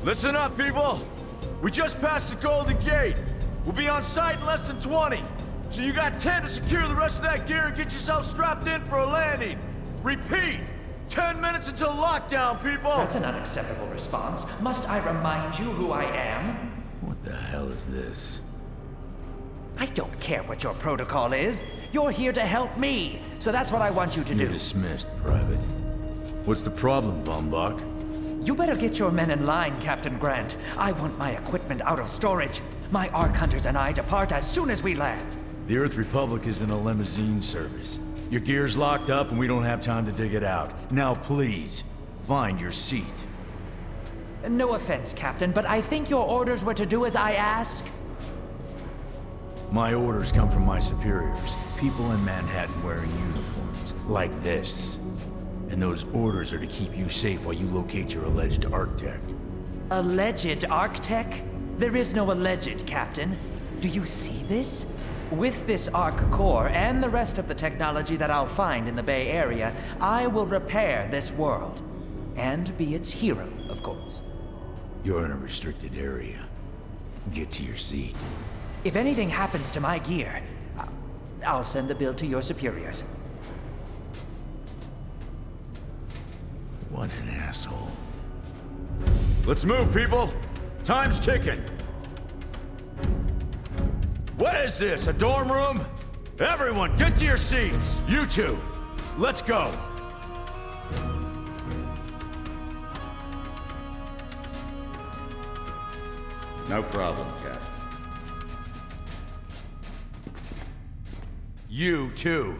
Listen up, people! We just passed the Golden Gate. We'll be on site in less than 20. So you got 10 to secure the rest of that gear and get yourself strapped in for a landing. Repeat! 10 minutes until lockdown, people! That's an unacceptable response. Must I remind you who I am? What the hell is this? I don't care what your protocol is. You're here to help me, so that's what I want you to You're do. dismissed, Private. What's the problem, Von Bach? You better get your men in line, Captain Grant. I want my equipment out of storage. My Ark Hunters and I depart as soon as we land. The Earth Republic is in a limousine service. Your gear's locked up and we don't have time to dig it out. Now please, find your seat. No offense, Captain, but I think your orders were to do as I ask. My orders come from my superiors. People in Manhattan wearing uniforms, like this. And those orders are to keep you safe while you locate your alleged Arctech. Alleged Arctech? There is no alleged, Captain. Do you see this? With this Ark core and the rest of the technology that I'll find in the Bay Area, I will repair this world. And be its hero, of course. You're in a restricted area. Get to your seat. If anything happens to my gear, I'll send the bill to your superiors. What an asshole. Let's move, people! Time's ticking! What is this, a dorm room? Everyone, get to your seats! You two, let's go! No problem, Cap. You too.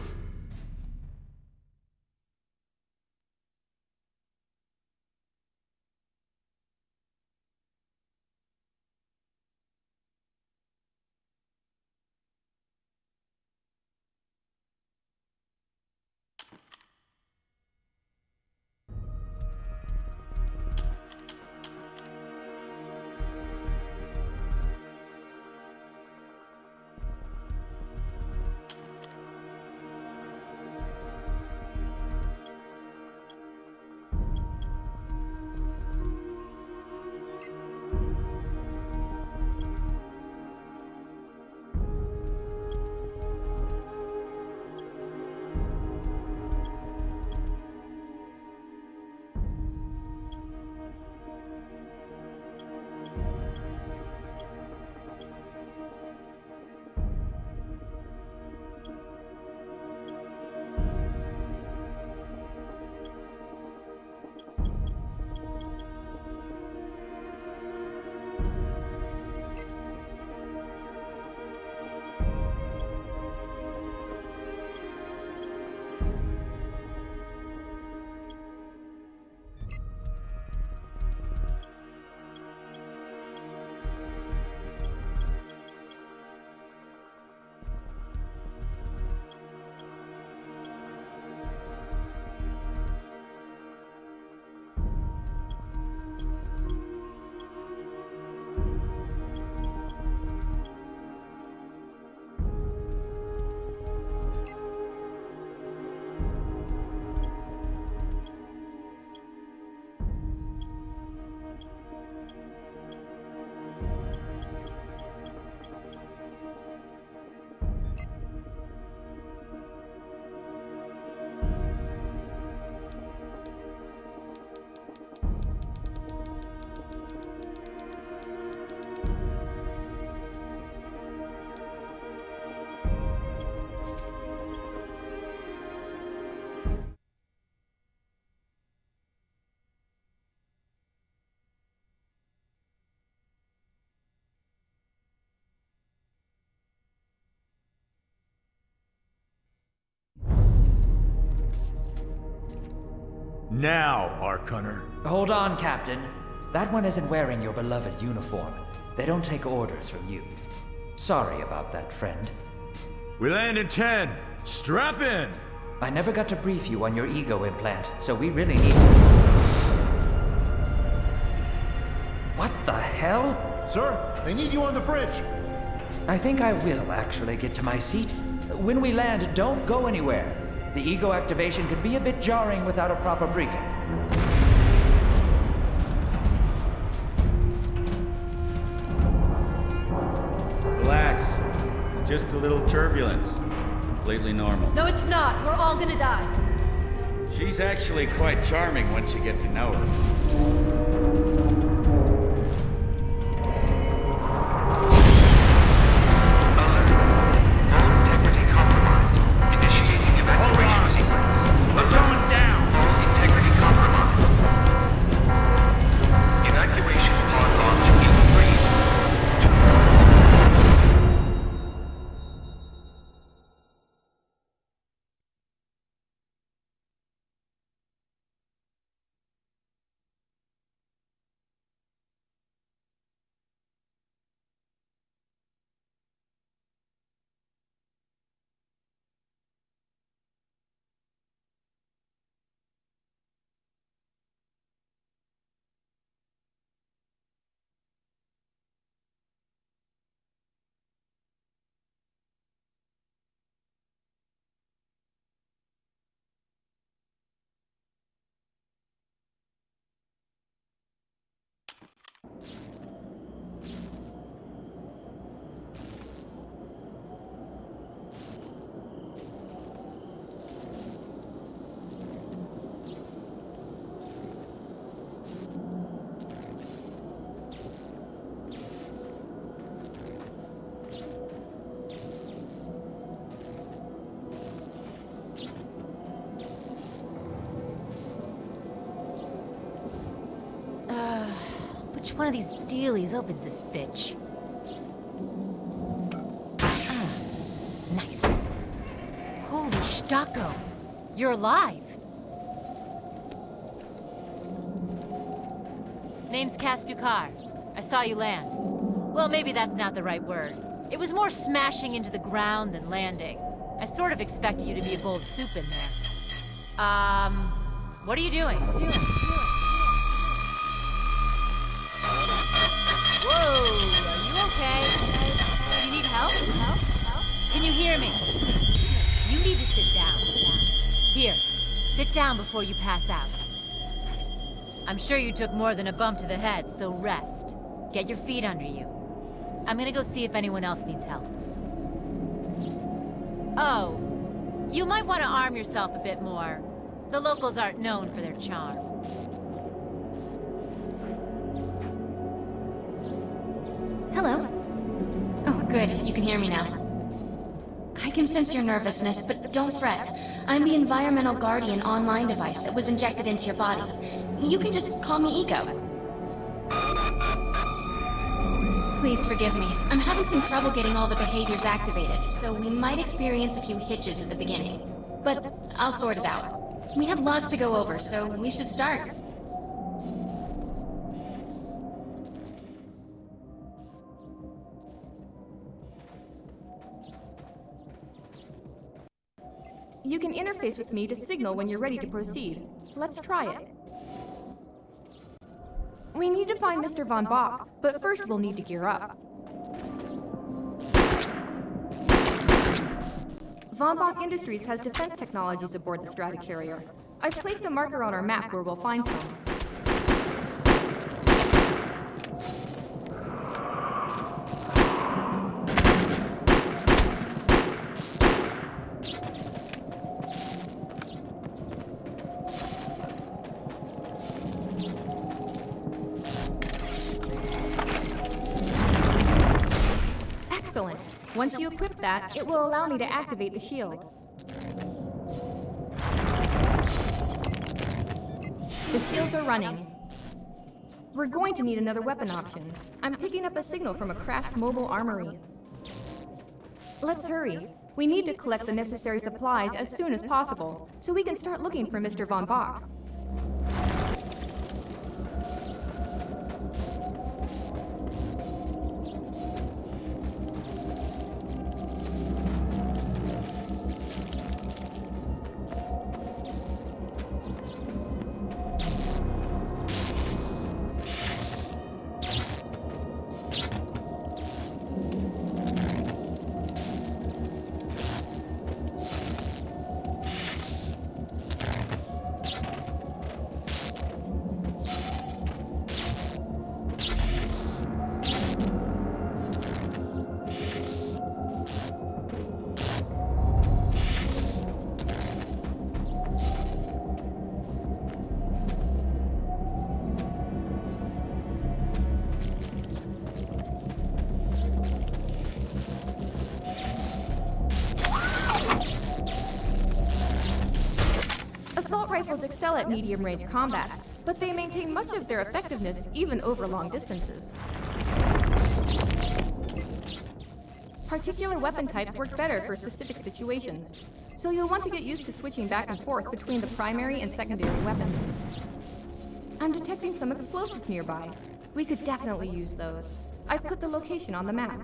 Now, Ark Hunter. Hold on, Captain. That one isn't wearing your beloved uniform. They don't take orders from you. Sorry about that, friend. We land in 10. Strap in! I never got to brief you on your ego implant, so we really need to... What the hell? Sir, they need you on the bridge. I think I will actually get to my seat. When we land, don't go anywhere. The ego activation could be a bit jarring without a proper briefing. relax. It's just a little turbulence. Completely normal. No, it's not. We're all gonna die. She's actually quite charming once you get to know her. Which one of these dealies opens this bitch? Nice. Holy Stocko. You're alive. Name's Kastukar. I saw you land. Well, maybe that's not the right word. It was more smashing into the ground than landing. I sort of expected you to be a bowl of soup in there. What are you doing? Whoa, are you okay? Do you need help? Can you hear me? You need to sit down. Here, sit down before you pass out. I'm sure you took more than a bump to the head, so rest. Get your feet under you. I'm gonna go see if anyone else needs help. Oh, you might want to arm yourself a bit more. The locals aren't known for their charm. Hello. Oh, good. You can hear me now. I can sense your nervousness, but don't fret. I'm the Environmental Guardian online device that was injected into your body. You can just call me Eco. Please forgive me. I'm having some trouble getting all the behaviors activated, so we might experience a few hitches at the beginning. But I'll sort it out. We have lots to go over, so we should start. You can interface with me to signal when you're ready to proceed. Let's try it. We need to find Mr. Von Bach, but first we'll need to gear up. Von Bach Industries has defense technologies aboard the Stratocarrier. I've placed a marker on our map where we'll find some. Excellent. Once you equip that, it will allow me to activate the shield. The shields are running. We're going to need another weapon option. I'm picking up a signal from a crashed mobile armory. Let's hurry. We need to collect the necessary supplies as soon as possible, so we can start looking for Mr. Von Bach. Assault rifles excel at medium-range combat, but they maintain much of their effectiveness even over long distances. Particular weapon types work better for specific situations, so you'll want to get used to switching back and forth between the primary and secondary weapons. I'm detecting some explosives nearby. We could definitely use those. I've put the location on the map.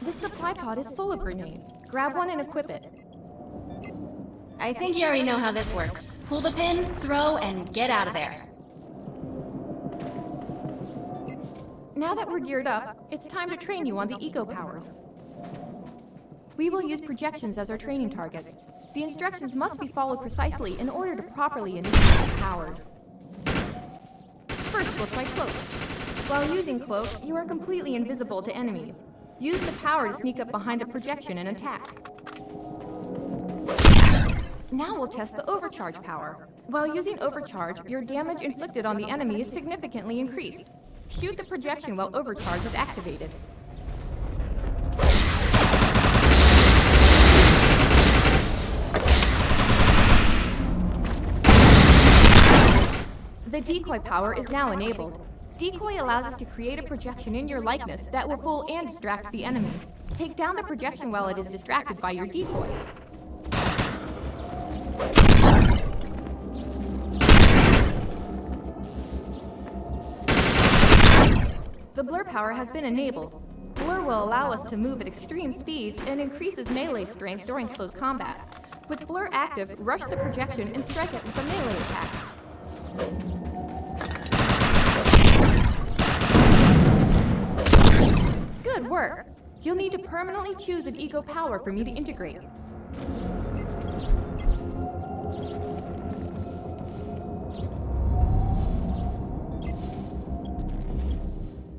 This supply pod is full of grenades. Grab one and equip it. I think you already know how this works. Pull the pin, throw, and get out of there. Now that we're geared up, it's time to train you on the eco powers. We will use projections as our training targets. The instructions must be followed precisely in order to properly initiate the powers. First, we'll try Cloak. While using Cloak, you are completely invisible to enemies. Use the power to sneak up behind a projection and attack. Now we'll test the Overcharge power. While using Overcharge, your damage inflicted on the enemy is significantly increased. Shoot the projection while Overcharge is activated. The decoy power is now enabled. Decoy allows us to create a projection in your likeness that will fool and distract the enemy. Take down the projection while it is distracted by your decoy. The blur power has been enabled. Blur will allow us to move at extreme speeds and increases melee strength during close combat. With blur active, rush the projection and strike it with a melee attack. Good work! You'll need to permanently choose an eco power for me to integrate.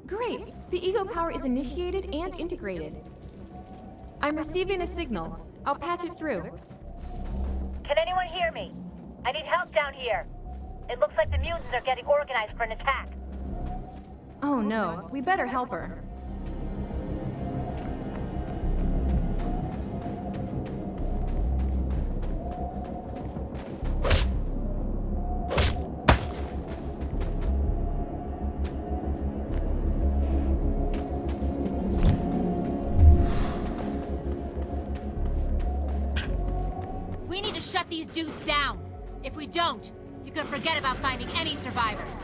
Great! The ego power is initiated and integrated. I'm receiving a signal. I'll patch it through. Can anyone hear me? I need help down here. It looks like the mutants are getting organized for an attack. Oh no, we better help her. We need to shut these dudes down. If we don't, you can forget about finding any survivors.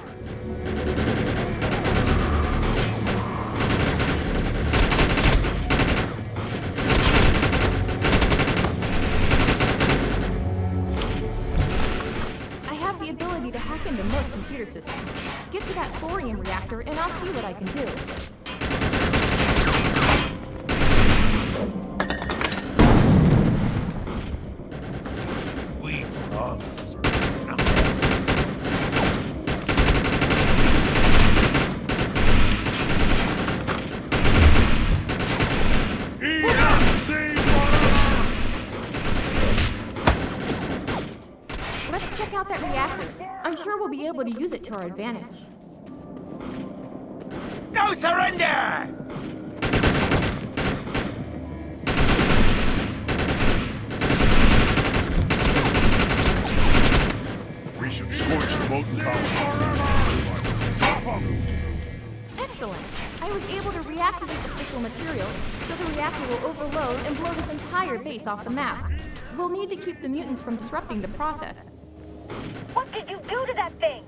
I have the ability to hack into most computer systems. Get to that thorium reactor and I'll see what I can do. Let's check out that reactor. I'm sure we'll be able to use it to our advantage. No surrender! We should scorch the molten power. Excellent! I was able to reactivate the fissile material, so the reactor will overload and blow this entire base off the map. We'll need to keep the mutants from disrupting the process. What did you do to that thing?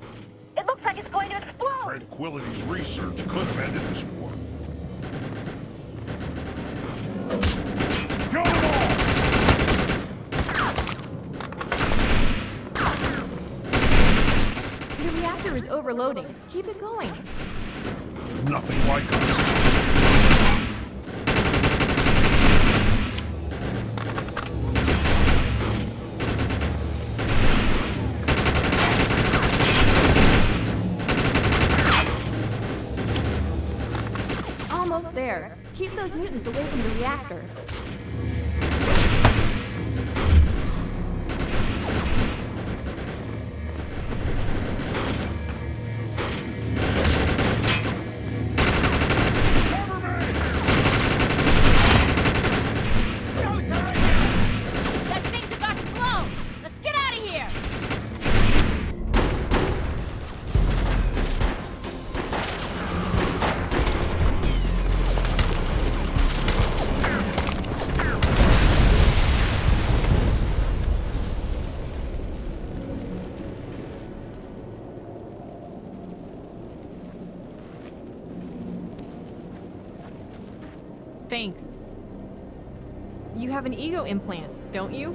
It looks like it's going to explode! Tranquility's research could have ended this war. Kill them all! overloading. Keep it going. Nothing like us. Almost there. Keep those mutants away from the reactor. That thing's about to blow! Let's get out of here! Thanks. You have an ego implant, don't you?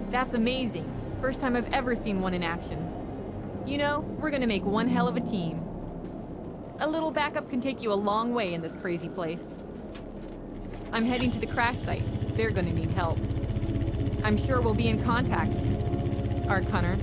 That's amazing. First time I've ever seen one in action. You know, we're gonna make one hell of a team. A little backup can take you a long way in this crazy place. I'm heading to the crash site. They're gonna need help. I'm sure we'll be in contact. Arc Hunter.